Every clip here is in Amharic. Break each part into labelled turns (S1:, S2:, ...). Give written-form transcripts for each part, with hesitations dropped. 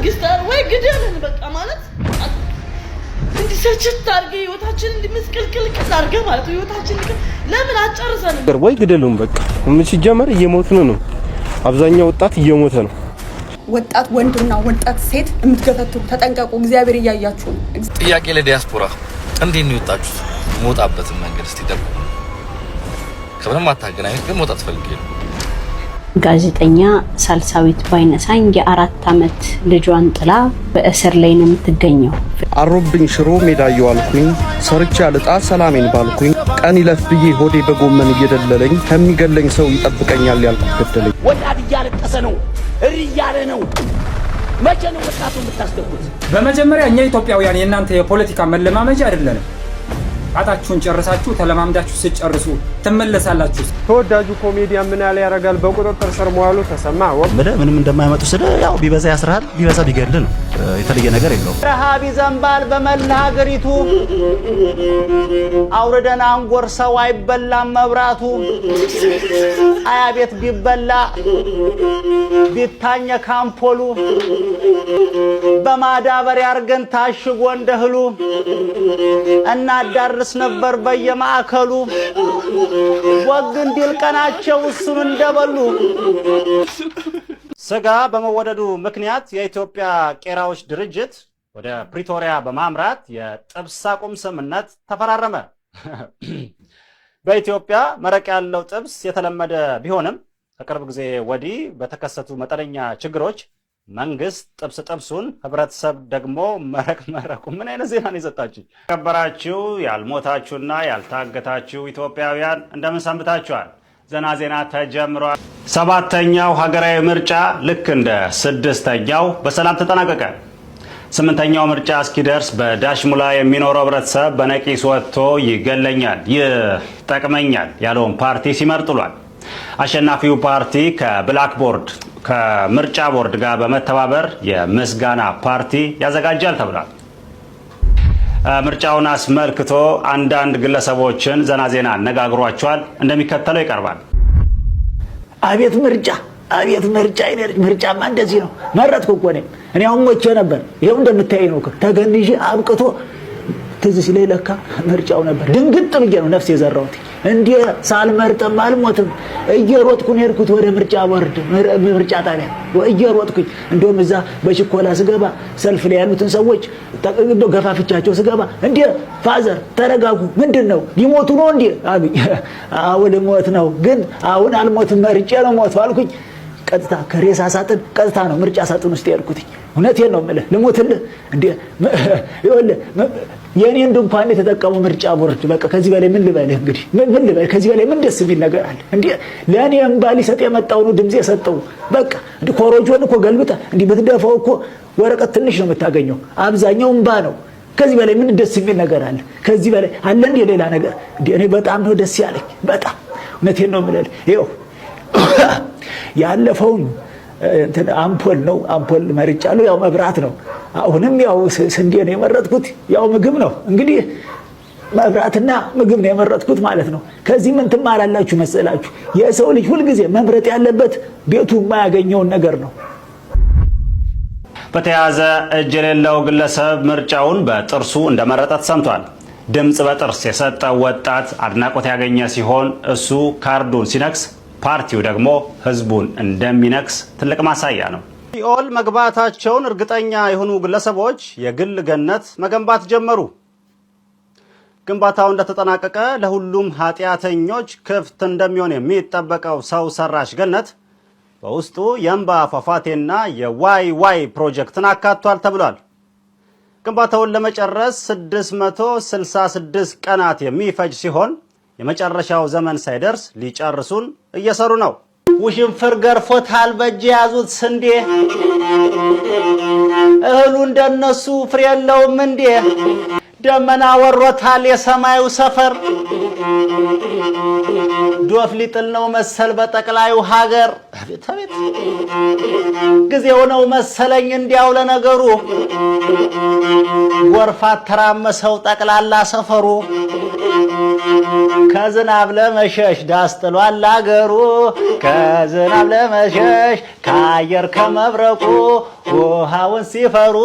S1: መንግስት ወይ ግደልን በቃ ማለት እንዲህ ሰችት አድርገህ ህይወታችን እንዲመስቀልቅል አድርገህ ማለት ህይወታችን ለምን አጨርሰንም
S2: ወይ ግደሉን በቃ ሲጀመር እየሞትን ነው አብዛኛው ወጣት እየሞተ ነው
S3: ወጣት ወንድና ወጣት ሴት የምትገፈቱ ተጠንቀቁ እግዚአብሔር ያያያችሁ
S4: ጥያቄ ለዲያስፖራ እንዴት ነው የወጣችሁት ሞጣበት መንገድ እስቲ ደም ከብረም አታገናኙት ግን ሞጣት ፈልጌ ነው
S5: ጋዜጠኛ ሳልሳዊት ባይነሳኝ የ4 አመት ልጇን ጥላ በእስር ላይ ነው የምትገኘው
S6: አሮብኝ ሽሮ ሜዳየው አልኩኝ ሰርቻ ልጣ ሰላሜን ባልኩኝ ቀን ይለፍ ብዬ ሆዴ በጎመን እየደለለኝ ከሚገለኝ ሰው ይጠብቀኛል ያልኩት ገደለኝ
S7: ወላድ እያለቀሰ ነው እሪያለ ነው መቼ ነው ወጣቱ የምታስደውት
S8: በመጀመሪያ እኛ ኢትዮጵያውያን የእናንተ የፖለቲካ መለማመጃ አይደለንም አጣችሁን ጨርሳችሁ ተለማምዳችሁ ሲጨርሱ ተመለሳላችሁ
S2: ተወዳጁ ኮሜዲያን ምን ያለ ያረጋል በቁጥጥር ስር መዋሉ ተሰማ
S9: ምንም እንደማይመጡ ስለ ያው ቢበዛ ያስራል ቢበዛ ቢገድል ነው የተለየ ነገር የለው
S7: ረሃብ ይዘንባል በመላ ሀገሪቱ አውርደን አንጎርሰው አይበላም መብራቱ አያ ቤት ቢበላ ቢታኘ ካምፖሉ በማዳበሪያ አርገን ታሽጎ እንደህሉ እናዳርስ ነበር በየማዕከሉ ወግ እንዲል ቀናቸው እሱን እንደበሉ ስጋ በመወደዱ ምክንያት የኢትዮጵያ ቄራዎች ድርጅት ወደ ፕሪቶሪያ በማምራት የጥብስ አቁም ስምምነት ተፈራረመ በኢትዮጵያ መረቅ ያለው ጥብስ የተለመደ ቢሆንም ከቅርብ ጊዜ ወዲህ በተከሰቱ መጠነኛ ችግሮች መንግስት ጥብሱን ህብረተሰብ ደግሞ መረቁ ምን አይነት ዜና ነው የሰጣችሁ ከበራችሁ ያልሞታችሁና ያልታገታችሁ ኢትዮጵያውያን እንደምን ሰንብታችኋል ዜና ተጀምሯል 7ኛው ሀገራዊ ምርጫ ልክ እንደ 6ኛው በሰላም ተጠናቀቀ 8ኛው ምርጫ እስኪደርስ በዳሽሙላ የሚኖረው ህብረተሰብ በነቂስ ወጥቶ ይገለኛል ይጠቅመኛል ያለውን ፓርቲ ሲመርጥሏል አሸናፊው ፓርቲ ከብላክቦርድ ከምርጫ ቦርድ ጋር በመተባበር የምስጋና ፓርቲ ያዘጋጃል ተብሏል ምርጫውን አስመልክቶ አንዳንድ ግለሰቦችን ዜና አነጋግሯቸዋል እንደሚከተለው ይቀርባል አቤት ምርጫ ምርጫማ እንደዚህ ነው መረጥኩ እኮ እኔ አሁን ሞቼ ነበር ይሄው እንደምታይ ነው ተገንጂ አብቅቶ ትዝ ሲለኝ ለካ ምርጫው ነበር ድንግጥ ብዬ ነው ነፍስ የዘራሁት እንዴ ሳልመርጥም አልሞትም እየሮጥኩኝ ሄድኩት ወደ ምርጫ ቦርድ ምርጫ ጣቢያ እየሮጥኩኝ እንደውም እዛ በሽኮላ ስገባ ሰልፍ ላይ ያሉትን ሰዎች ተቀግዶ ገፋፍቻቸው ስገባ እንዴ ፋዘር ተረጋጉ ምንድነው ሊሞቱ ነው እንዴ አሉኝ አሁን ሞት ነው ግን አሁን አልሞትም መርጬ ነው ሞት አልኩኝ ቀጥታ ከሬሳ ሳጥን ቀጥታ ነው ምርጫ ሳጥን ውስጥ ያልኩት እውነቴን ነው ማለት ልሞትልህ እንዴ ይኸውልህ የኔን ድንኳን የተጠቀመው ምርጫ ቦርድ በቃ ከዚህ በላይ ምን ልበልህ እንግዲህ ምን ልበል ከዚህ በላይ ምን ደስ የሚል ነገር አለ እንዴ ለኔ እንባል ይሰጥ የመጣው ነው ድምጽ የሰጠው በቃ እንዴ ኮሮጆን እኮ ገልብጣ እንዴ ብትደፋው እኮ ወረቀት ትንሽ ነው የምታገኘው አብዛኛው እንባ ነው ከዚህ በላይ ምን ደስ የሚል ነገር አለ ከዚህ በላይ አለ እንዴ ሌላ ነገር እንዴ እኔ በጣም ነው ደስ ያለኝ በጣም እውነቴን ነው ማለት ይኸው ያለፈው አምፖል ነው አምፖል መርጫለሁ ያው መብራት ነው አሁንም ያው ስንዴ ነው የመረጥኩት ያው ምግብ ነው እንግዲህ መብራትና ምግብ ነው የመረጥኩት ማለት ነው ከዚህ ምን ትማራላችሁ መሰላችሁ የሰው ልጅ ሁሉ ጊዜ መምረጥ ያለበት ቤቱ የማያገኘውን ነገር ነው
S4: በተያዘ እጅ የሌለው ግለሰብ ምርጫውን በጥርሱ እንደመረጠ ተሰምቷል ድምጽ በጥርስ የሰጠው ወጣት አድናቆት ያገኘ ሲሆን እሱ ካርዱን ሲነክስ ፓርቲው ደግሞ ህዝቡን እንደሚነክስ ትልቅ ማሳያ ነው ሲኦል መግባታቸውን እርግጠኛ የሆኑ ግለሰቦች የግል ገነት መገንባት ጀመሩ ግንባታው እንደተጠናቀቀ ለሁሉም ኃጢያተኞች ክፍት እንደሚሆን የሚጠበቀው ሰው ሰራሽ ገነት በውስጡ የእንባ ፏፏቴና የዋይ ፕሮጀክትን አካቷል ተብሏል ግንባታውን ለመጨረስ 666 ቀናት የሚፈጅ ሲሆን የመጨረሻው ዘመን ሳይደርስ ሊጨርሱን እየሰሩ ነው ውሽንፍር ገርፎታል በእጅ ያዙት ስንዴ እህሉ እንደነሱ ፍሬ የለውም እንዴ ደመና ወሮታል የሰማዩ ሰፈር ዶፍ ሊጥል ነው መሰል በጠቅላዩ ሀገር አቤት ጊዜው ነው መሰለኝ እንዲያው ለነገሩ ጎርፋት ተራመሰው ጠቅላላ ሰፈሩ
S7: ከዝናብ ለመሸሽ ዳስ ጥሏል አገሩ ከዝናብ ለመሸሽ ከአየር ከመብረቁ ውሃውን ሲፈሩ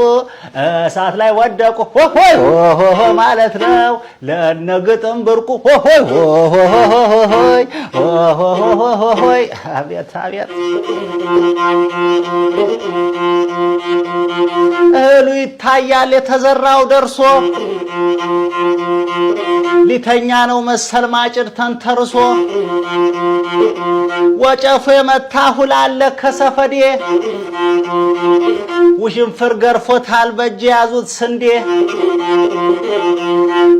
S7: እሳት ላይ ወደቁ ሆሆይ ሆሆ ማለት ነው ለነግጥም ብርቁ ሆሆይ ሆሆይ ሆሆይ አቤት አቤት እህሉ ይታያል የተዘራው ደርሶ ሊተኛ ነው መሰል ማጭድ ተንተርሶ ወጨፉ የመታ ሁላለ ከሰፈዴ ውሽንፍር ገርፎታል በእጅ ያዙት ስንዴ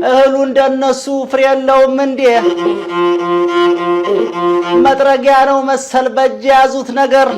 S7: እህሉ እንደነሱ ፍሬ የለውም እንዴ መጥረጊያ ነው መሰል በእጅ ያዙት ነገር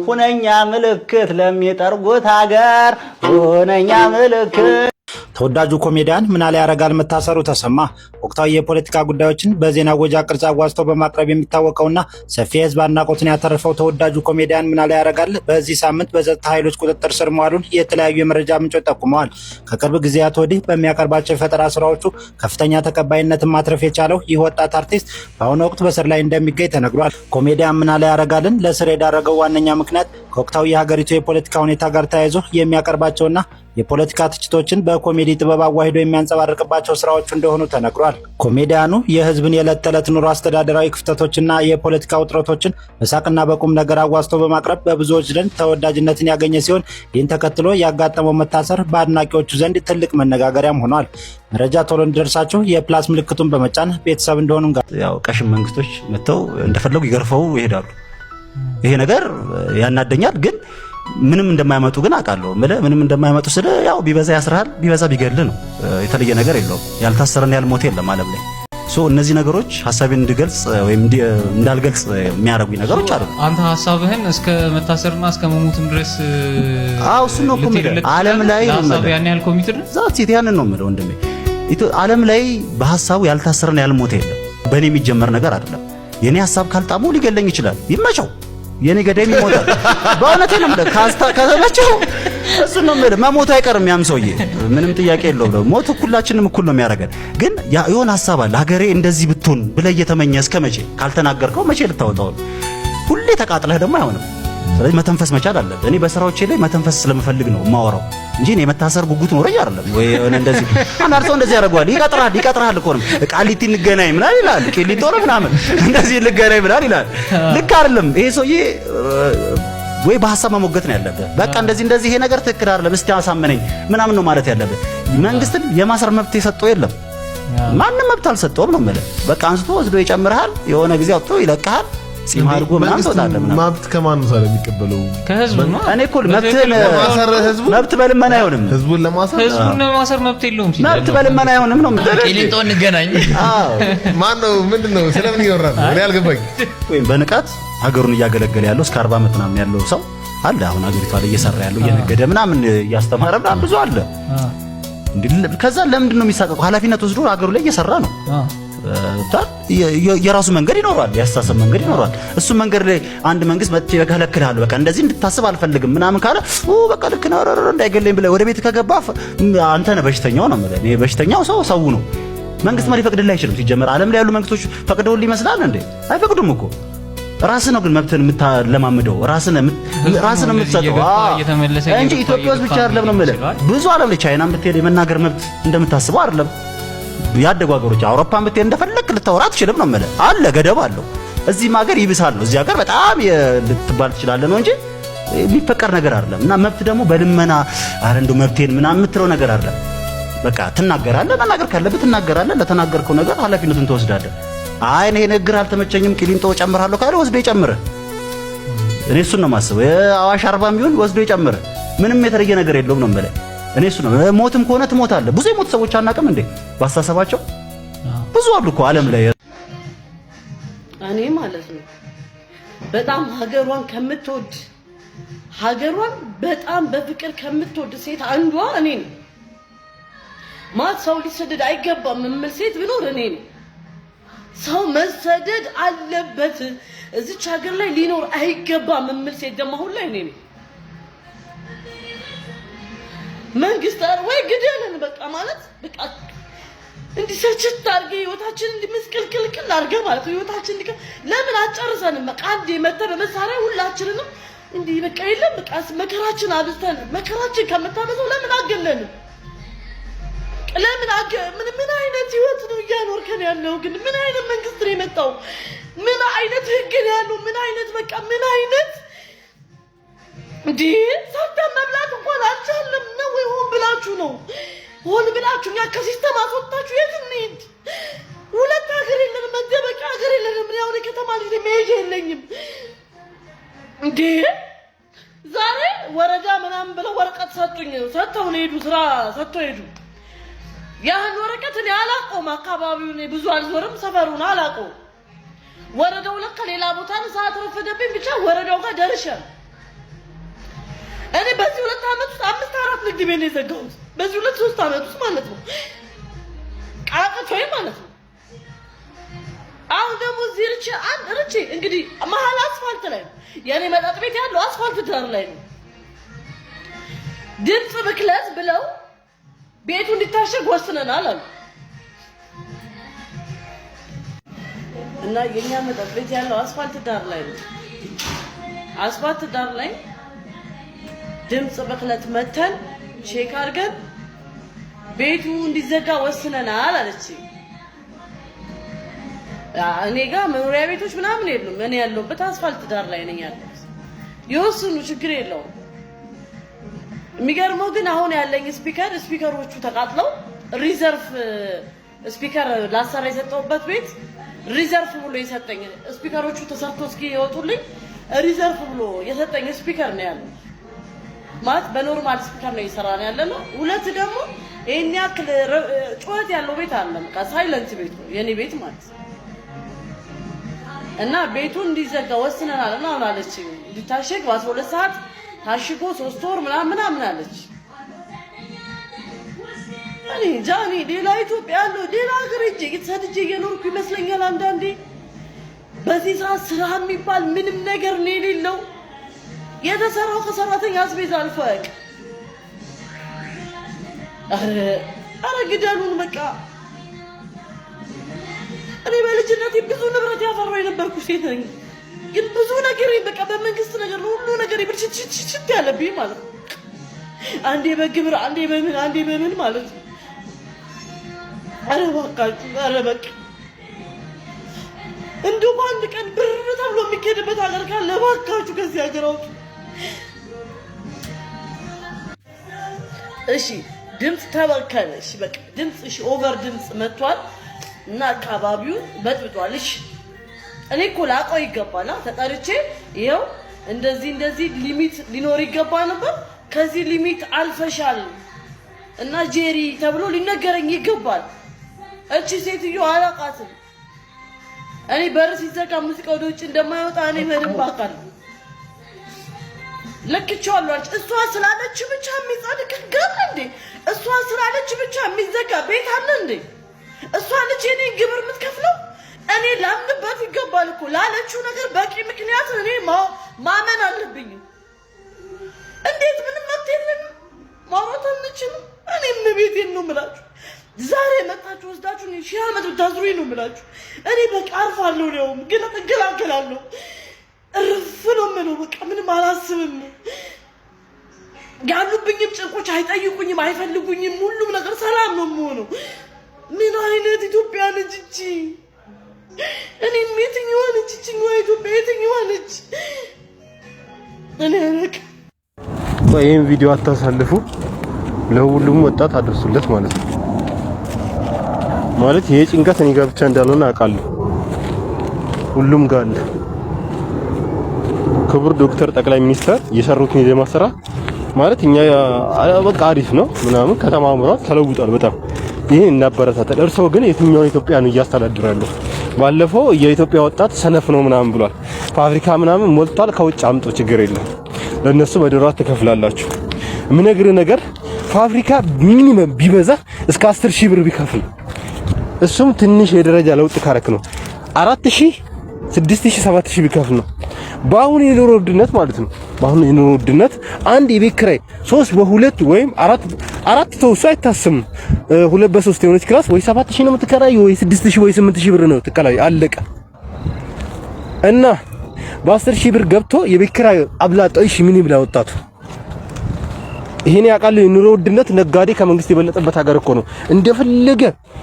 S7: ሁነኛ ምልክት ለሚጠርጉት ሀገር ሁነኛ ምልክት።
S10: ተወዳጁ ኮሜዲያን ምናለ ያረጋል መታሰሩ ተሰማ። ወቅታዊ የፖለቲካ ጉዳዮችን በዜና ወጃ ቅርጽ አዋዝቶ በማቅረብ የሚታወቀውና ሰፊ የህዝብ አድናቆትን ያተረፈው ተወዳጁ ኮሜዲያን ምናለ ያረጋል በዚህ ሳምንት በጸጥታ ኃይሎች ቁጥጥር ስር መዋሉን የተለያዩ የመረጃ ምንጮች ጠቁመዋል። ከቅርብ ጊዜያት ወዲህ በሚያቀርባቸው የፈጠራ ስራዎቹ ከፍተኛ ተቀባይነትን ማትረፍ የቻለው ይህ ወጣት አርቲስት በአሁኑ ወቅት በስር ላይ እንደሚገኝ ተነግሯል። ኮሜዲያን ምናለ ያረጋልን ለስር የዳረገው ዋነኛ ምክንያት ከወቅታዊ የሀገሪቱ የፖለቲካ ሁኔታ ጋር ተያይዞ የሚያቀርባቸውና የፖለቲካ ትችቶችን በኮሜዲ ጥበብ አዋሂዶ የሚያንጸባርቅባቸው ስራዎቹ እንደሆኑ ተነግሯል። ኮሜዲያኑ የህዝብን የዕለት ተዕለት ኑሮ አስተዳደራዊ ክፍተቶችና የፖለቲካ ውጥረቶችን በሳቅና በቁም ነገር አዋዝቶ በማቅረብ በብዙዎች ዘንድ ተወዳጅነትን ያገኘ ሲሆን ይህን ተከትሎ ያጋጠመው መታሰር በአድናቂዎቹ ዘንድ ትልቅ መነጋገሪያም ሆኗል። መረጃ ቶሎ እንዲደርሳችሁ የፕላስ ምልክቱን በመጫን ቤተሰብ እንደሆኑ
S9: ያው ቀሽም መንግስቶች መጥተው እንደፈለጉ ይገርፈው ይሄዳሉ። ይሄ ነገር ያናደኛል ግን ምንም እንደማይመጡ ግን አውቃለሁ። ምንም እንደማይመጡ ስለ ያው ቢበዛ ያስራል ቢበዛ ቢገል ነው። የተለየ ነገር የለውም። ያልታሰረን ያልሞተ የለም ዓለም ላይ። እነዚህ ነገሮች ሐሳቤን እንድገልጽ ወይም እንዳልገልጽ የሚያደርጉኝ ነገሮች አሉ።
S11: አንተ ሐሳብህን እስከ መታሰርና እስከ መሞትም ድረስ
S9: እሱ ነው እኮ ዓለም ላይ
S11: ሐሳብ ያን ያህል ኮሚትድ
S9: ዛት ያንን ነው የምለው ወንድሜ። ዓለም ላይ በሐሳቡ ያልታሰረን ያልሞተ የለም። በእኔ የሚጀመር ነገር አይደለም። የኔ ሐሳብ ካልጣሙ ሊገለኝ ይችላል። ይመቸው የኔ ገዳይ ይሞታል። በእውነቴ ነው ማለት ካስተመቸው እሱ ነው ማለት መሞቱ አይቀርም። ያም ሰውዬ ምንም ጥያቄ የለውም። ሞት ሁላችንም እኩል ነው የሚያደርገን። ግን የሆነ ሐሳብ አለ ሀገሬ እንደዚህ ብትሆን ብለህ እየተመኘህ እስከ መቼ ካልተናገርከው መቼ ልታወጣው? ሁሌ ተቃጥለህ ደግሞ አይሆንም። ስለዚህ መተንፈስ መቻል አለብህ። እኔ በስራዎቼ ላይ መተንፈስ ስለምፈልግ ነው የማወራው እንጂ እኔ መታሰር ጉጉት ኖረኝ አይደለም። ወይ እኔ እንደዚህ አንዳንድ ሰው እንደዚህ ያደርገዋል። ይቀጥራል እኮ ነው ቃሊቲ እንገናኝ ምናምን ይላል። ቂሊንጦ ነው ምናምን እንደዚህ እንገናኝ ምናምን ይላል። ልክ አይደለም ይሄ ሰውዬ። ወይ በሐሳብ መሞገት ነው ያለብህ። በቃ እንደዚህ ይሄ ነገር ትክክል አይደለም እስቲ አሳመነኝ ምናምን ነው ማለት ያለብህ። መንግስትን የማሰር መብት የሰጠው የለም። ማንም መብት አልሰጠውም ነው የምልህ። በቃ አንስቶ ወስዶ ይጨምርሃል፣ የሆነ ጊዜ አውጥቶ ይለቅሃል። ሲም አድርጎ ምናምን ተወጣለ ምናምን
S2: መብት ከማን ነው ታዲያ የሚቀበለው?
S11: ከህዝቡ ነው።
S9: እኔ እኮ መብት በልመና አይሆንም።
S2: ህዝቡን ለማሰር
S11: መብት የለውም።
S9: መብት በልመና አይሆንም ነው
S11: ቂሊንጦ እንገናኝ።
S2: አዎ ማን ነው ምንድነው ስለምን ይወራል? እኔ አልገባኝ።
S9: ወይም በንቃት ሀገሩን እያገለገለ ያለው እስከ 40 ዓመት ምናምን ያለው ሰው አለ። አሁን ሀገሪቷ ላይ እየሰራ ያለው እየነገደ ምናምን እያስተማረ ምናምን ብዙ አለ። ከዛ ለምንድን ነው የሚሳቀቀው? ኃላፊነት ወስዶ ሀገሩ ላይ እየሰራ ነው። የራሱ መንገድ ይኖራል፣ ያስተሳሰብ መንገድ ይኖራል። እሱ መንገድ ላይ አንድ መንግስት መጥቶ ይከለክልሃል። በቃ እንደዚህ እንድታስብ አልፈልግም ምናምን ካለ በቃ ልክ ነው እንዳይገለኝ ብለህ ወደ ቤት ከገባ አንተ ነህ በሽተኛው ነው ማለት። እኔ በሽተኛው ሰው ነው። መንግስት ማለት ሊፈቅድልህ አይችልም። ሲጀመር ዓለም ላይ ያሉ መንግስቶች ፈቅደውልህ ይመስላል እንዴ? አይፈቅዱም እኮ። ራስህ ነው ግን መብትህን የምታለማምደው፣ ራስህ ነው የምትሰጠው እንጂ ኢትዮጵያ ውስጥ ብቻ አይደለም ነው የምልህ። ብዙ ዓለም ላይ ቻይና ብትሄድ የመናገር መብት እንደምታስበው አይደለም። ያደጉ ሀገሮች አውሮፓን ብትሄድ እንደፈለክ ልታወራ አትችልም ነው የምልህ። አለ ገደብ አለው። እዚህም ሀገር ይብሳል ነው። እዚህ ሀገር በጣም ልትባል ትችላለህ ነው እንጂ የሚፈቀር ነገር አይደለም። እና መብት ደግሞ በልመና አረ እንደው መብቴን ምናምን የምትለው ነገር አይደለም። በቃ ትናገራለህ፣ መናገር ካለብህ ትናገራለህ። ለተናገርከው ነገር ኃላፊነቱን ትወስዳለህ። አይ እኔ ንግግር አልተመቸኝም ቂሊንጦ ጨምራለሁ ካለ ወስዶ ይጨምርህ። እኔ እሱን ነው የማስበው። አዋሽ 40 ቢሆን ወስዶ ይጨምርህ። ምንም የተለየ ነገር የለውም ነው የምልህ። እኔ እሱ ነው። ሞትም ከሆነ ትሞታለህ። ብዙ የሞት ሰዎች አናውቅም እንዴ? ባስተሳሰባቸው ብዙ አሉ እኮ ዓለም ላይ።
S1: እኔ ማለት ነው በጣም ሀገሯን በጣም በፍቅር ከምትወድ ሴት አንዷ እኔ ነኝ። ማት ሰው ሊሰደድ አይገባም የምል ሴት ብኖር እኔ ነኝ። ሰው መሰደድ አለበት እዚች ሀገር ላይ ሊኖር አይገባም የምል ሴት ደግሞ አሁን ላይ እኔ ነኝ። መንግስት ወይ ግደልን በቃ ማለት በቃ እንዲሰችት አድርገህ ህይወታችን እንዲመስቀልቅልቅል አድርገህ ማለት ነው። ህይወታችን ለምን አጨርሰንም? በቃ አንዴ መተህ በመሳሪያ ሁላችንንም እንዲህ በቃ የለም በቃ መከራችን አብዝተን መከራችን ከምታበዛው ለምን አገለንም? ለምን ምን አይነት ህይወት ነው እያኖርከን ያለው? ግን ምን አይነት መንግስት ነው የመጣው? ምን አይነት ህግ ነው ያለው? ምን አይነት በቃ ምን አይነት እንዴ ሰርተን መብላት እንኳን አልቻለም ነው ወይ? ሆን ብላችሁ ነው? ሆን ብላችሁ እኛ ከሲስተም አስወጣችሁ የት እንሂድ? ሁለት ሀገር የለንም፣ መደበቂያ ሀገር የለንም። እኔ አሁን ከተማ ልጅ መሄጃ የለኝም እንዴ። ዛሬ ወረዳ ምናምን ብለው ወረቀት ሰጡኝ። ሰጥተው ነው ሄዱ፣ ስራ ሰጥተው ሄዱ። ያን ወረቀት እኔ አላውቀውም፣ አካባቢውን ብዙ አልዞርም፣ ሰፈሩን አላውቀውም። ወረዳው ለካ ሌላ ቦታ ነው። ሰዓት ረፈደብኝ፣ ብቻ ወረዳው ጋር ደርሻለሁ። እኔ በዚህ 2 አመት ውስጥ 5-4 ንግድ ቤት ነው የዘጋሁት። በዚህ 2-3 አመት ውስጥ ማለት ነው ቃቅቶኝ ማለት ነው። አሁን ደግሞ እዚህ ርቼ እንግዲህ መሀል አስፋልት ላይ ነው የኔ መጠጥ ቤት ያለው፣ አስፋልት ዳር ላይ ነው። ድምፅ ብክለት ብለው ቤቱ እንዲታሸግ ወስነናል አሉ እና የኛ መጠጥ ቤት ያለው አስፋልት ዳር ላይ ነው። አስፋልት ዳር ላይ ድምፅ ብክለት መተን ቼክ አድርገን ቤቱ እንዲዘጋ ወስነናል አለች። እኔ ጋር መኖሪያ ቤቶች ምናምን የሉም። እኔ ያለሁበት አስፋልት ዳር ላይ ነኝ ያለሁት። ይወስኑ፣ ችግር የለውም። የሚገርመው ግን አሁን ያለኝ ስፒከሮቹ ተቃጥለው ሪዘርቭ ስፒከር ላሰራ የሰጠሁበት ቤት ሪዘርቭ ብሎ የሰጠኝ ስፒከሮቹ ተሰርቶ እስኪ ይወጡልኝ ሪዘርቭ ብሎ የሰጠኝ ስፒከር ነው ያለው። ማለት በኖርማል ስፒከር ነው እየሰራ ነው ያለነው። ሁለት ደግሞ ይሄን ያክል ጩኸት ያለው ቤት አለ። በቃ ሳይለንት ቤት ነው የኔ ቤት ማለት እና ቤቱን እንዲዘጋ ወስነናል እና አለች። እንዲታሸግ በ12 ሰዓት ታሽጎ 3 ወር ምናምን አለች። እኔ ጃኒ ሌላ ኢትዮጵያ ያለው ሌላ ሀገር ሄጄ ሰድጄ እየኖርኩ ይመስለኛል አንዳንዴ። በዚህ ሰዓት ስራ የሚባል ምንም ነገር ነው የሌለው። የተሰራው ከሰራተኛ አስቤዛ አልፈቅ። አረ ግደሉን በቃ። እኔ በልጅነቴ ብዙ ንብረት ያፈራው የነበርኩ ሴት ነኝ። ግን ብዙ ነገር በቃ በመንግስት ነገር ነው ሁሉ ነገር ብልሽት ያለብኝ ማለት ነው። አንዴ በግብር አንዴ በምን ማለት ነው። አረ በቃችሁ፣ አረ በቃ እንደው በአንድ ቀን ብር ተብሎ የሚኬድበት ሀገር ካለ እባካችሁ ከዚህ ሀገር አውጡ። እሺ ድምፅ ተበከለ። እሺ በቃ ድምፅ ኦቨር ድምፅ መጥቷል እና አካባቢውን በጥብጧል። እሺ እኔ እኮ ላውቀው ይገባል። ተጠርቼ ይኸው እንደዚህ ሊሚት ሊኖር ይገባ ነበር። ከዚህ ሊሚት አልፈሻል እና ጄሪ ተብሎ ሊነገረኝ ይገባል። እቺ ሴትዮ አላውቃትም። እኔ በር ሲዘጋ ሙዚቃ ወደ ውጭ እንደማይወጣ እኔ በደንብ አውቃለሁ። ለክቻለሁ። እሷ ስላለች ብቻ የሚጸድቅ ገል እንዴ? እሷ ስላለች ብቻ የሚዘጋ ቤት አለ እንዴ? እሷ ልጅ እኔ ግብር የምትከፍለው እኔ ላምንበት ይገባል እኮ። ላለችው ነገር በቂ ምክንያት እኔ ማመን አለብኝ። እንዴት ምንም አትልም ማውራት አንችልም። እኔም ቤቴን ነው የምላችሁ። ዛሬ መጣችሁ ወስዳችሁ እኔ 1000 ዓመት ብታዝሩኝ ነው የምላችሁ። እኔ በቃ አርፋለሁ ነው ግን እገላገላለሁ። እርፍ ነው የምለው በቃ ምንም አላስብም። ያሉብኝም ጭንቆች አይጠይቁኝም፣ አይፈልጉኝም። ሁሉም ነገር ሰላም ነው የምሆነው። ምን አይነት ኢትዮጵያ ነች እቺ? እኔም የትኛዋ ነች እቺኛዋ ኢትዮጵያ? የትኛዋ ነች? እኔ አለቅ
S2: ይሄን ቪዲዮ አታሳልፉ፣ ለሁሉም ወጣት አድርሱለት ማለት ነው። ማለት ይሄ ጭንቀት እኔ ጋር ብቻ እንዳልሆነ አውቃለሁ፣ ሁሉም ጋር አለ። ክቡር ዶክተር ጠቅላይ ሚኒስትር የሰሩትን የዜማ ስራ ማለት እኛ በቃ አሪፍ ነው ምናምን ከተማ አምሯት ተለውጧል በጣም ይሄን እናበረታታል። እርስዎ ግን የትኛው ኢትዮጵያ ነው እያስተዳድራሉ? ባለፈው የኢትዮጵያ ወጣት ሰነፍ ነው ምናምን ብሏል። ፋብሪካ ምናምን ሞልቷል፣ ከውጭ አምጡ ችግር የለም ለነሱ በዶላር ትከፍላላችሁ። የምነግርህ ነገር ፋብሪካ ሚኒመም ቢበዛ እስከ 10000 ብር ቢከፍል እሱም ትንሽ የደረጃ ለውጥ ካረክ ነው 4000 6000 7000 ቢከፍል ነው በአሁን የኑሮ ውድነት ማለት ነው። በአሁን የኑሮ ውድነት አንድ የቤት ኪራይ 3 በ2 ወይም 4 ተውሶ አይታሰብም። 2 በ3 የሆነች ክላስ ወይ 7000 ነው የምትከራይ ወይ 6000 ወይ 8000 ብር ነው ትከራይ። አለቀ እና በ10000 ብር ገብቶ የቤት ኪራይ አብላጣው እሺ ምን ይብላ ወጣቱ? ይሄን ያውቃል። የኑሮ ውድነት ነጋዴ ከመንግስት የበለጠበት ሀገር እኮ ነው። እንደፈለገ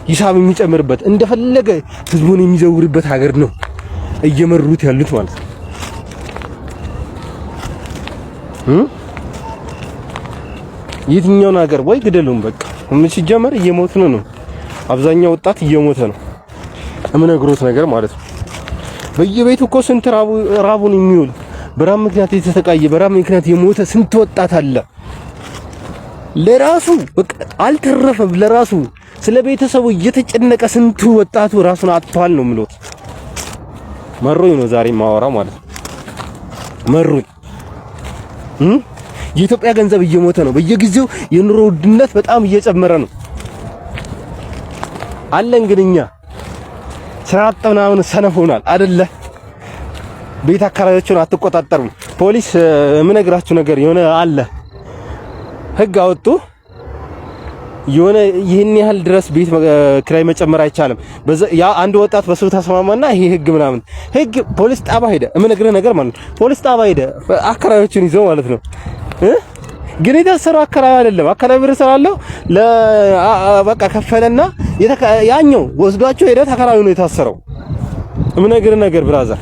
S2: ሂሳብ የሚጨምርበት እንደፈለገ ህዝቡን የሚዘውርበት ሀገር ነው እየመሩት ያሉት ማለት ነው። የትኛውን ሀገር ወይ ግደሉን በቃ ምን ሲጀመር እየሞትን ነው። አብዛኛው ወጣት እየሞተ ነው። እምነግሮት ነገር ማለት ነው። በየቤቱ እኮ ስንት ራቡን የሚውል በራብ ምክንያት የተሰቃየ በራብ ምክንያት የሞተ ስንት ወጣት አለ። ለራሱ በቃ አልተረፈም። ለራሱ ስለ ቤተሰቡ እየተጨነቀ ስንቱ ወጣቱ ራሱን አጥቷል ነው የምሎት። መሮኝ ነው ዛሬ ማወራው ማለት ነው። መሮኝ የኢትዮጵያ ገንዘብ እየሞተ ነው። በየጊዜው የኑሮ ውድነት በጣም እየጨመረ ነው አለ። እንግዲኛ ስራ አጥተናውን ሰነፍ ሆናል አይደለ? ቤት አካባቢዎችን አትቆጣጠሩም። ፖሊስ የምነግራችሁ ነገር የሆነ አለ ህግ አወጡ። የሆነ ይሄን ያህል ድረስ ቤት ክራይ መጨመር አይቻልም። ያ አንድ ወጣት በሱ ተስማማና ይሄ ህግ ምናምን ህግ ፖሊስ ጣባ ሄደ። የምነግርህ ነገር ማለት ነው። ፖሊስ ጣባ ሄደ አከራዮችን ይዞ ማለት ነው። ግን የታሰረው አከራይ አይደለም። አከራይ ብር ስላለው በቃ ከፈለና ያኛው ወስዷቸው ሄደ። ተከራዩ ነው የታሰረው። የምነግርህ ነገር ብራዘር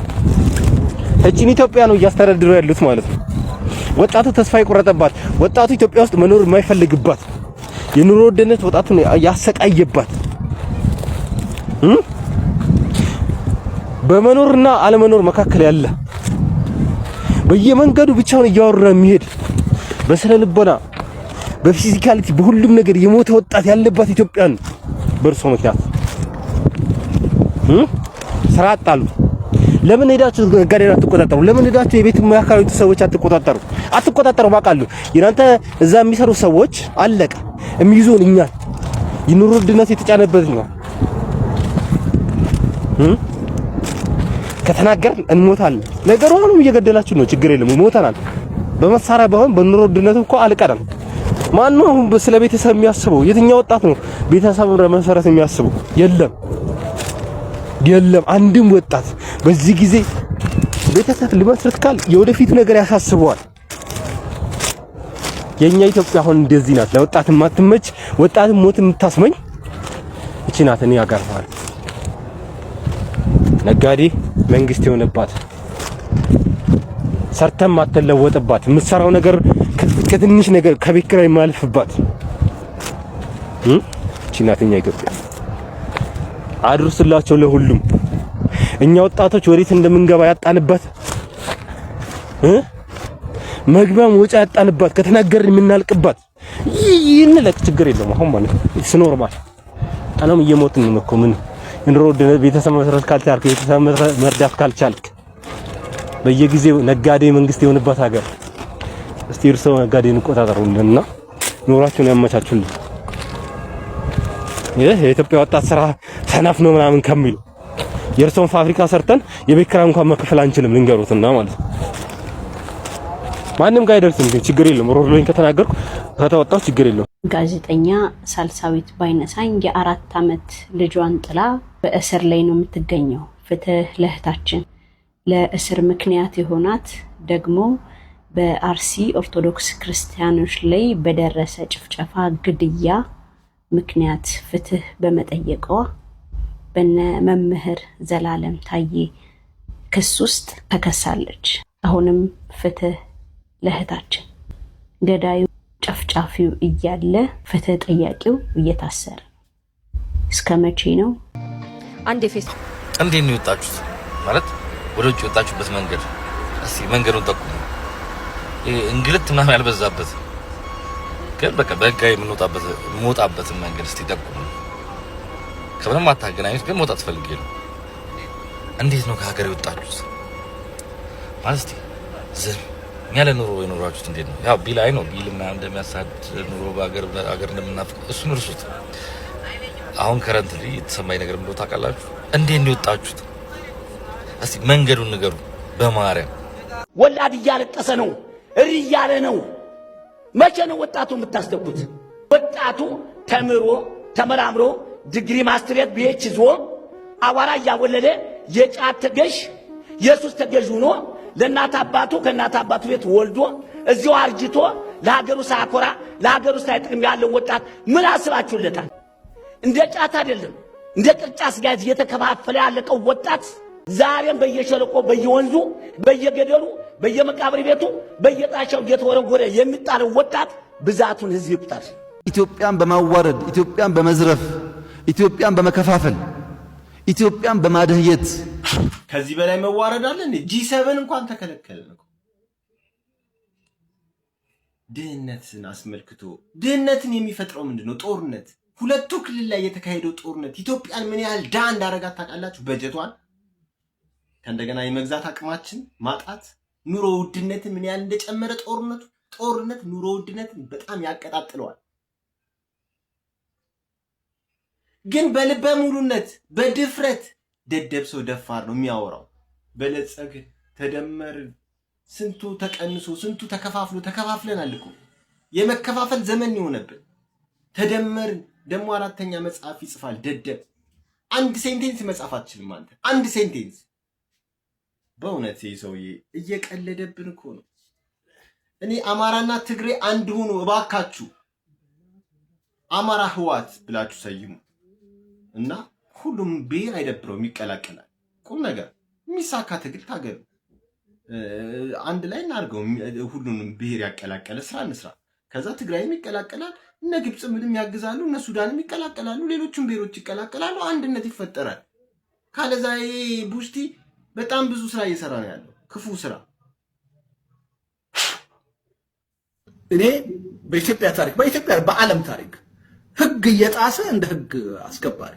S2: እቺን ኢትዮጵያ ነው እያስተዳደሩ ያሉት ማለት ነው። ወጣቱ ተስፋ የቆረጠባት ወጣቱ ኢትዮጵያ ውስጥ መኖር የማይፈልግባት የኑሮ ውድነት ወጣቱን ያሰቃየባት በመኖርና አለመኖር መካከል ያለ በየመንገዱ ብቻውን እያወራ የሚሄድ በስነ ልቦና በፊዚካሊቲ በሁሉም ነገር የሞተ ወጣት ያለባት ኢትዮጵያን በእርሶ ምክንያት ስራ አጣሉ። ለምን ሄዳችሁ ጋዴና አትቆጣጠሩ? ለምን ሄዳችሁ የቤት ማካሪቱ ሰዎች አትቆጣጠሩ? ባቃሉ ይናንተ እዛ የሚሰሩ ሰዎች አለቀ የሚይዙን እኛ የኑሮ ውድነት የተጫነበት ነው። ከተናገርን እንሞታለን። ነገሩ አሁንም እየገደላችሁ ነው። ችግር የለም ሞተናል። በመሳሪያ ባይሆን በኑሮ ውድነት እኮ አልቀረም። ማን ነው ስለ ቤተሰብ የሚያስበው? የትኛው ወጣት ነው ቤተሰብን ለመሰረት የሚያስበው? የለም አንድም ወጣት በዚህ ጊዜ ቤተሰብ ሊመስርት ካል የወደፊት ነገር ያሳስበዋል። የኛ ኢትዮጵያ አሁን እንደዚህ ናት። ለወጣት ማትመች ወጣት ሞት የምታስመኝ እቺ ናት። እኔ ያጋርፋል ነጋዴ መንግስት የሆነባት ሰርተም ማተለወጥባት የምትሰራው ነገር ከትንሽ ነገር ከቤት ኪራይ የማልፍባት እቺ ናት እኛ ኢትዮጵያ። አድርስላቸው ለሁሉም። እኛ ወጣቶች ወዴት እንደምንገባ ያጣንበት መግቢያ ወጪ ያጣንበት ከተናገርን የምናልቅባት ይንለቅ ችግር የለም። አሁን ማለት ነው ኖርማል አናም እየሞትን ነው እኮ ምን እንሮ ቤተሰብ መሰረት ካልቻልክ ቤተሰብ መርዳት ካልቻልክ በየጊዜው ነጋዴ መንግስት የሆነበት ሀገር እስቲ እርሶ ነጋዴን እንቆጣጠሩልንና ኑሯችሁን ያመቻቹልን። የኢትዮጵያ ወጣት ስራ ሰነፍ ነው ምናምን ከሚሉ የእርሶን ፋብሪካ ሰርተን የቤት ኪራይ እንኳን መከፈል አንችልም ልንገሩትና ማለት ነው። ማንም ጋር አይደርስም ግን ችግር የለም። ሮድሎኝ ከተናገርኩ ከተወጣው ችግር የለም።
S5: ጋዜጠኛ ሳልሳዊት ባይነሳኝ የ4 ዓመት ልጇን ጥላ በእስር ላይ ነው የምትገኘው። ፍትህ ለእህታችን። ለእስር ምክንያት የሆናት ደግሞ በአርሲ ኦርቶዶክስ ክርስቲያኖች ላይ በደረሰ ጭፍጨፋ፣ ግድያ ምክንያት ፍትህ በመጠየቋ በነ መምህር ዘላለም ታዬ ክስ ውስጥ ተከሳለች። አሁንም ፍትህ ለእህታችን። ገዳዩ ጨፍጫፊው እያለ ፍትህ ጠያቂው እየታሰረ እስከ መቼ ነው?
S12: አንድ ፌስ እንዴት ነው የወጣችሁት? ማለት ወደ ውጭ የወጣችሁበት መንገድ እስቲ መንገዱን ጠቁሙ። እንግልት ምናምን ያልበዛበት ግን በቃ በህጋዊ የምንወጣበት መንገድ እስቲ ጠቁሙ። ከምንም አታገናኙት ግን መውጣት ፈልጌ ነው። እንዴት ነው ከሀገር የወጣችሁት? ማለት እስቲ ዝም ያለ ኑሮ የኖራችሁት እንዴት ነው? ያው ቢል አይ ነው ቢል ምናምን እንደሚያሳድ ኑሮ በሀገር እንደምናፍቅ እሱን እርሱት። አሁን ከረንትሊ የተሰማኝ ነገር ምንድነው ታውቃላችሁ? እንዴት ነው የወጣችሁት? እስቲ መንገዱን ንገሩ በማርያም
S7: ወላድ እያለቀሰ ነው፣ እሪ እያለ ነው። መቼ ነው ወጣቱ የምታስደጉት? ወጣቱ ተምሮ ተመራምሮ ዲግሪ ማስትሬት ቢኤች ይዞ አዋራ እያወለለ የጫት ተገዥ የሱስ ተገዥ ሆኖ ለእናት አባቱ ከእናት አባቱ ቤት ወልዶ እዚሁ አርጅቶ ለሀገሩ ሳያኮራ ለሀገሩ ሳይጥቅም ያለው ወጣት ምን አስባችሁለታል? እንደ ጫት አይደለም እንደ ቅርጫት ጋዝ እየተከፋፈለ ያለቀው ወጣት ዛሬም በየሸለቆ በየወንዙ በየገደሉ በየመቃብር ቤቱ በየጣሻው እየተወረወረ የሚጣለው ወጣት ብዛቱን ህዝብ ይቁጠር።
S13: ኢትዮጵያን በማዋረድ ኢትዮጵያን በመዝረፍ ኢትዮጵያን በመከፋፈል ኢትዮጵያን በማደህየት
S2: ከዚህ በላይ መዋረድ አለ እንዴ? G7 እንኳን ተከለከለ ነው። ድህነትን አስመልክቶ ድህነትን የሚፈጥረው ምንድነው? ጦርነት። ሁለቱ ክልል ላይ የተካሄደው ጦርነት ኢትዮጵያን ምን ያህል ዳ እንዳረጋት ታውቃላችሁ? በጀቷን ከእንደገና የመግዛት አቅማችን ማጣት፣ ኑሮ ውድነትን ምን ያህል እንደጨመረ ጦርነት ኑሮ ውድነትን በጣም ያቀጣጥለዋል። ግን በልበ ሙሉነት በድፍረት ደደብ ሰው ደፋር ነው የሚያወራው። በለጸግ ተደመር ስንቱ ተቀንሶ ስንቱ ተከፋፍለናል እኮ የመከፋፈል ዘመን ይሆነብን። ተደመርን ደግሞ አራተኛ መጽሐፍ ይጽፋል ደደብ። አንድ ሴንቴንስ መጻፍ አትችልም አንተ። አንድ ሴንቴንስ በእውነት ሰውዬ እየቀለደብን እኮ ነው። እኔ አማራና ትግሬ አንድ ሆኖ እባካችሁ አማራ ህዋት ብላችሁ ሰይሙ እና ሁሉም ብሔር አይደብረውም ይቀላቀላል። ቁም ነገር የሚሳካ ትግል ታገሉ። አንድ ላይ እናድርገው። ሁሉንም ብሔር ያቀላቀለ ስራ እንስራ። ከዛ ትግራይም ይቀላቀላል፣ እነ ግብጽ ምንም ያግዛሉ፣ እነ ሱዳንም ይቀላቀላሉ፣ ሌሎችም ብሔሮች ይቀላቀላሉ፣ አንድነት ይፈጠራል። ካለዛ ቡሽቲ በጣም ብዙ ስራ እየሰራ ነው ያለው፣ ክፉ ስራ።
S14: እኔ በኢትዮጵያ ታሪክ በዓለም ታሪክ ህግ እየጣሰ እንደ ህግ አስከባሪ፣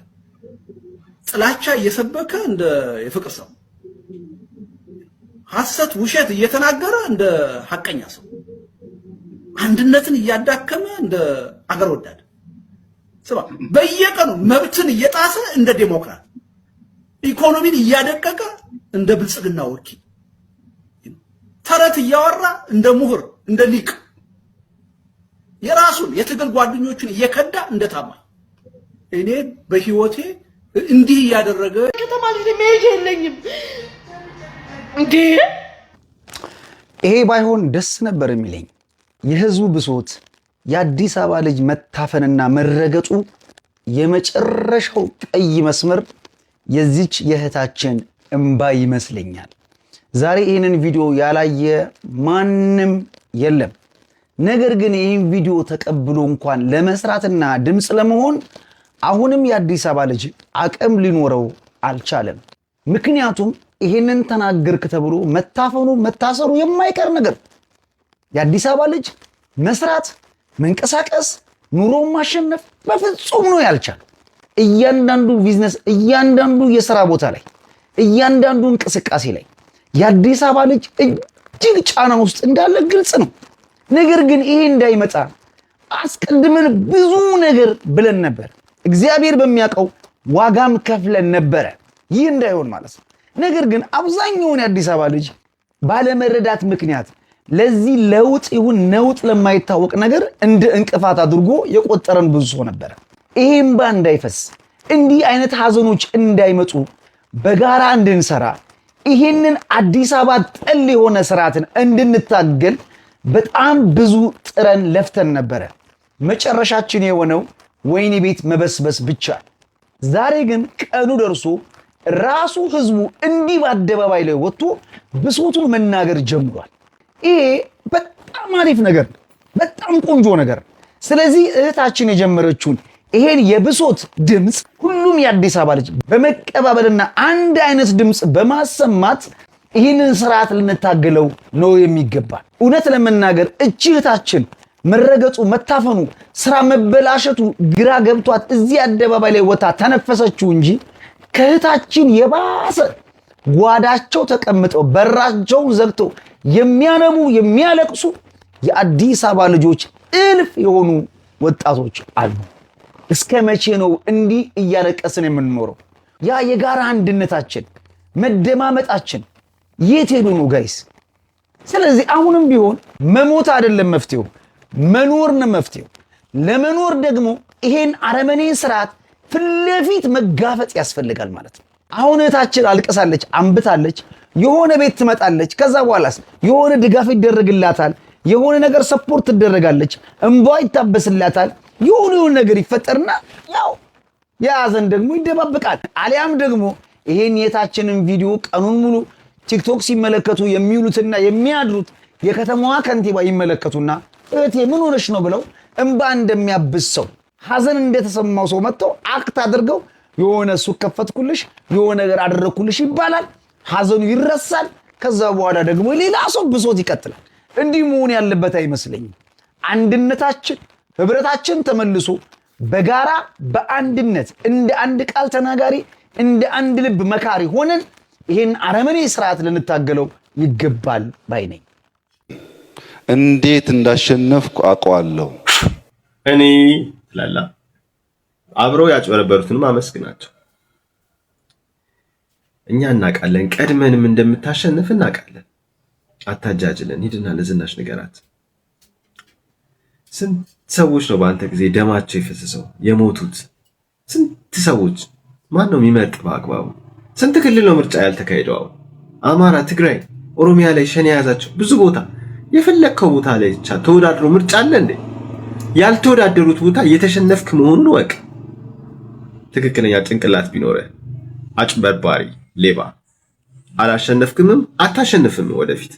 S14: ጥላቻ እየሰበከ እንደ የፍቅር ሰው፣ ሐሰት ውሸት እየተናገረ እንደ ሐቀኛ ሰው፣ አንድነትን እያዳከመ እንደ አገር ወዳድ ስባ፣ በየቀኑ መብትን እየጣሰ እንደ ዴሞክራት፣ ኢኮኖሚን እያደቀቀ እንደ ብልጽግና ወኪል፣ ተረት እያወራ እንደ ምሁር እንደ ሊቅ፣ የራሱን የትግል ጓደኞቹን እየከዳ እንደ ታማኝ። እኔ በህይወቴ እንዲህ ያደረገ
S1: ከተማ ልጅ መሄጃ የለኝም እንዴ።
S15: ይሄ ባይሆን ደስ ነበር የሚለኝ። የህዝቡ ብሶት፣ የአዲስ አበባ ልጅ መታፈንና መረገጡ የመጨረሻው ቀይ መስመር የዚች የእህታችን እንባ ይመስለኛል። ዛሬ ይህንን ቪዲዮ ያላየ ማንም የለም። ነገር ግን ይህን ቪዲዮ ተቀብሎ እንኳን ለመስራትና ድምፅ ለመሆን አሁንም የአዲስ አበባ ልጅ አቅም ሊኖረው አልቻለም። ምክንያቱም ይሄንን ተናገርክ ተብሎ መታፈኑ መታሰሩ የማይቀር ነገር። የአዲስ አበባ ልጅ መስራት፣ መንቀሳቀስ፣ ኑሮን ማሸነፍ በፍጹም ነው ያልቻለው። እያንዳንዱ ቢዝነስ፣ እያንዳንዱ የሥራ ቦታ ላይ፣ እያንዳንዱ እንቅስቃሴ ላይ የአዲስ አበባ ልጅ እጅግ ጫና ውስጥ እንዳለ ግልጽ ነው። ነገር ግን ይሄ እንዳይመጣ አስቀድመን ብዙ ነገር ብለን ነበር። እግዚአብሔር በሚያውቀው ዋጋም ከፍለን ነበረ ይህ እንዳይሆን ማለት ነው። ነገር ግን አብዛኛውን የአዲስ አበባ ልጅ ባለመረዳት ምክንያት ለዚህ ለውጥ ይሁን ነውጥ ለማይታወቅ ነገር እንደ እንቅፋት አድርጎ የቆጠረን ብዙ ሰው ነበር። ይሄም እንዳይፈስ እንዲህ አይነት ሐዘኖች እንዳይመጡ በጋራ እንድንሰራ ይሄንን አዲስ አበባ ጠል የሆነ ስርዓትን እንድንታገል በጣም ብዙ ጥረን ለፍተን ነበረ። መጨረሻችን የሆነው ወይኔ ቤት መበስበስ ብቻ። ዛሬ ግን ቀኑ ደርሶ ራሱ ህዝቡ እንዲህ በአደባባይ ላይ ወጥቶ ብሶቱን መናገር ጀምሯል። ይሄ በጣም አሪፍ ነገር፣ በጣም ቆንጆ ነገር። ስለዚህ እህታችን የጀመረችውን ይሄን የብሶት ድምፅ ሁሉም የአዲስ አበባ ልጅ በመቀባበልና አንድ አይነት ድምፅ በማሰማት ይህንን ስርዓት ልንታገለው ነው የሚገባ። እውነት ለመናገር እህታችን መረገጡ፣ መታፈኑ፣ ስራ መበላሸቱ ግራ ገብቷት እዚህ አደባባይ ላይ ወጣ ተነፈሰችው እንጂ ከእህታችን የባሰ ጓዳቸው ተቀምጠው በራቸውን ዘግተው የሚያነቡ የሚያለቅሱ የአዲስ አበባ ልጆች እልፍ የሆኑ ወጣቶች አሉ። እስከ መቼ ነው እንዲህ እያለቀስን የምንኖረው? ያ የጋራ አንድነታችን መደማመጣችን የት ሄዱ ነው ጋይስ? ስለዚህ አሁንም ቢሆን መሞት አይደለም መፍትሄው፣ መኖር ነው መፍትሄው። ለመኖር ደግሞ ይሄን አረመኔ ስርዓት ፊት ለፊት መጋፈጥ ያስፈልጋል ማለት ነው። አሁን እህታችን አልቀሳለች፣ አንብታለች፣ የሆነ ቤት ትመጣለች። ከዛ በኋላስ የሆነ ድጋፍ ይደረግላታል፣ የሆነ ነገር ሰፖርት ትደረጋለች፣ እንባ ይታበስላታል፣ የሆነ ነገር ይፈጠርና ያው ያዘን ደግሞ ይደባበቃል። አሊያም ደግሞ ይሄን የታችንን ቪዲዮ ቀኑን ሙሉ ቲክቶክ ሲመለከቱ የሚውሉትና የሚያድሩት የከተማዋ ከንቲባ ይመለከቱና እህቴ ምን ሆነሽ ነው ብለው እንባ እንደሚያብስ ሰው ሐዘን እንደተሰማው ሰው መጥተው አክት አድርገው የሆነ ሱቅ ከፈትኩልሽ የሆነ ነገር አደረኩልሽ ይባላል። ሐዘኑ ይረሳል። ከዛ በኋላ ደግሞ ሌላ ሰው ብሶት ይቀጥላል። እንዲህ መሆን ያለበት አይመስለኝም። አንድነታችን ህብረታችን ተመልሶ በጋራ በአንድነት እንደ አንድ ቃል ተናጋሪ እንደ አንድ ልብ መካሪ ሆነን ይሄን አረመኔ ስርዓት ልንታገለው ይገባል ባይ ነኝ።
S13: እንዴት እንዳሸነፍኩ አውቀዋለሁ።
S2: እኔ ላላ አብረው ያጭበረበሩትንም አመስግናቸው። እኛ እናውቃለን፣ ቀድመንም እንደምታሸንፍ እናውቃለን። አታጃጅለን፣ ሂድና ለዝናሽ ንገራት። ስንት ሰዎች ነው በአንተ ጊዜ ደማቸው የፈሰሰው የሞቱት? ስንት ሰዎች ማን ነው የሚመርጥ በአግባቡ? ስንት ክልል ነው ምርጫ ያልተካሄደው? አማራ፣ ትግራይ፣ ኦሮሚያ ላይ ሸኔ የያዛቸው ብዙ ቦታ የፈለከው ቦታ ላይ ተወዳድሮ ምርጫ አለ እንዴ? ያልተወዳደሩት ቦታ እየተሸነፍክ መሆኑን ወቅ። ትክክለኛ ጭንቅላት ቢኖረ አጭበርባሪ ሌባ አላሸነፍክምም አታሸንፍም ወደፊት